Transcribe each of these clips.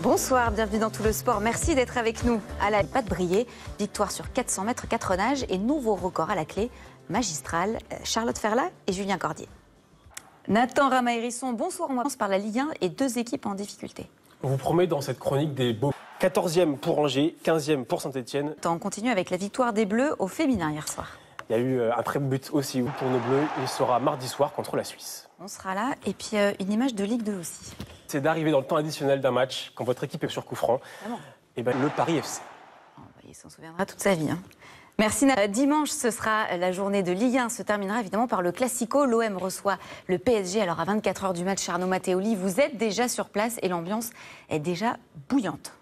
Bonsoir, bienvenue dans Tout le Sport. Merci d'être avec nous. À la pas de briller, victoire sur 400 mètres 4 nages et nouveau record à la clé, magistral, Charlotte Ferla et Julien Cordier. Nathan Rama-Hérisson, bonsoir. On commence par la Ligue 1 et deux équipes en difficulté. On vous promet dans cette chronique des beaux 14e pour Angers, 15e pour Saint-Etienne. On continue avec la victoire des Bleus au féminin hier soir. Il y a eu un très beau but aussi pour nos Bleus. Il sera mardi soir contre la Suisse. On sera là. Et puis une image de Ligue 2 aussi. C'est d'arriver dans le temps additionnel d'un match, quand votre équipe est sur coup franc. Et ben, le Paris FC. Il s'en souviendra toute sa vie. Merci. Dimanche, ce sera la journée de Ligue 1. Se terminera évidemment par le Classico. L'OM reçoit le PSG. Alors à 24 h du match, Arnaud Matteoli, vous êtes déjà sur place et l'ambiance est déjà bouillante.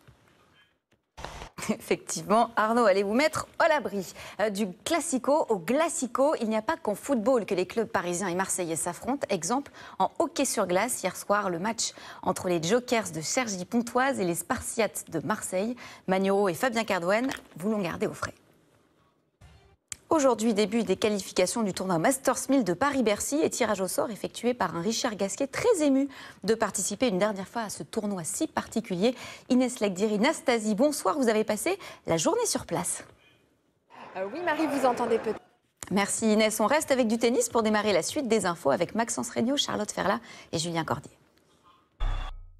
Effectivement, Arnaud, allez vous mettre à l'abri. Du Classico au Glacico, il n'y a pas qu'en football que les clubs parisiens et marseillais s'affrontent. Exemple, en hockey sur glace, hier soir, le match entre les Jokers de Cergy-Pontoise et les Spartiates de Marseille. Magnereau et Fabien Cardouenne vous l'ont gardé au frais. Aujourd'hui, début des qualifications du tournoi Masters 1000 de Paris-Bercy et tirage au sort effectué par un Richard Gasquet très ému de participer une dernière fois à ce tournoi si particulier. Inès Legdiri, Nastasie, bonsoir, vous avez passé la journée sur place. Oui Marie, vous entendez peut-être. Merci Inès, on reste avec du tennis pour démarrer la suite des infos avec Maxence Regnault, Charlotte Ferla et Julien Cordier.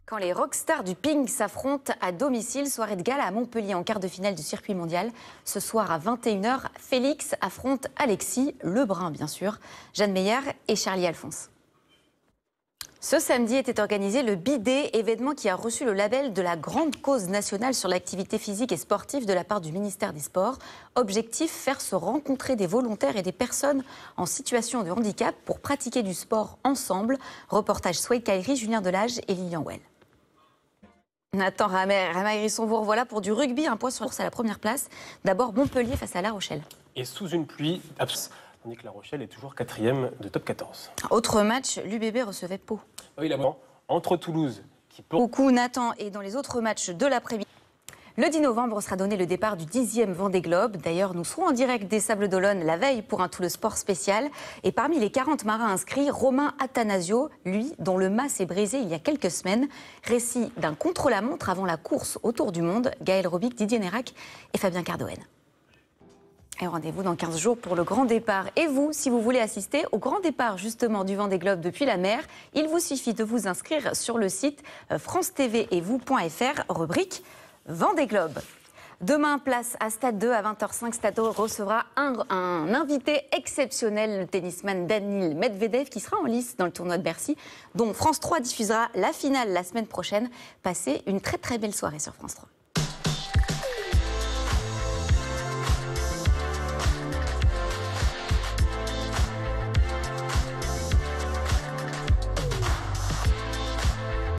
Quand les rockstars du ping s'affrontent à domicile, soirée de gala à Montpellier en quart de finale du circuit mondial. Ce soir à 21 h, Félix affronte Alexis Lebrun, bien sûr, Jeanne Meyer et Charlie Alphonse. Ce samedi était organisé le Bidet, événement qui a reçu le label de la grande cause nationale sur l'activité physique et sportive de la part du ministère des Sports. Objectif, faire se rencontrer des volontaires et des personnes en situation de handicap pour pratiquer du sport ensemble. Reportage Sway Kairi, Julien Delage et Lilian Well. Nathan Rama-Hérisson, vous revoilà pour du rugby, un point sur course à la première place. D'abord Montpellier face à La Rochelle. Et sous une pluie absente, tandis que La Rochelle est toujours 4e de top 14. Autre match, l'UBB recevait Pau. Oui, là, entre Toulouse, qui peut... Beaucoup Nathan, et dans les autres matchs de l'après-midi. Le 10 novembre sera donné le départ du 10e Vendée Globe. D'ailleurs, nous serons en direct des Sables d'Olonne la veille pour un Tout le Sport spécial. Et parmi les 40 marins inscrits, Romain Attanasio, lui, dont le mât s'est brisé il y a quelques semaines. Récit d'un contre-la-montre avant la course autour du monde. Gaël Robic, Didier Nérac et Fabien Cardouenne. Et rendez-vous dans 15 jours pour le grand départ. Et vous, si vous voulez assister au grand départ justement du Vendée Globe depuis la mer, il vous suffit de vous inscrire sur le site france-tv-et-vous.fr, rubrique Vendée Globe. Demain, place à Stade 2 à 20 h 05. Stade 2 recevra un invité exceptionnel, le tennisman Daniil Medvedev, qui sera en lice dans le tournoi de Bercy, dont France 3 diffusera la finale la semaine prochaine. Passez une très très belle soirée sur France 3.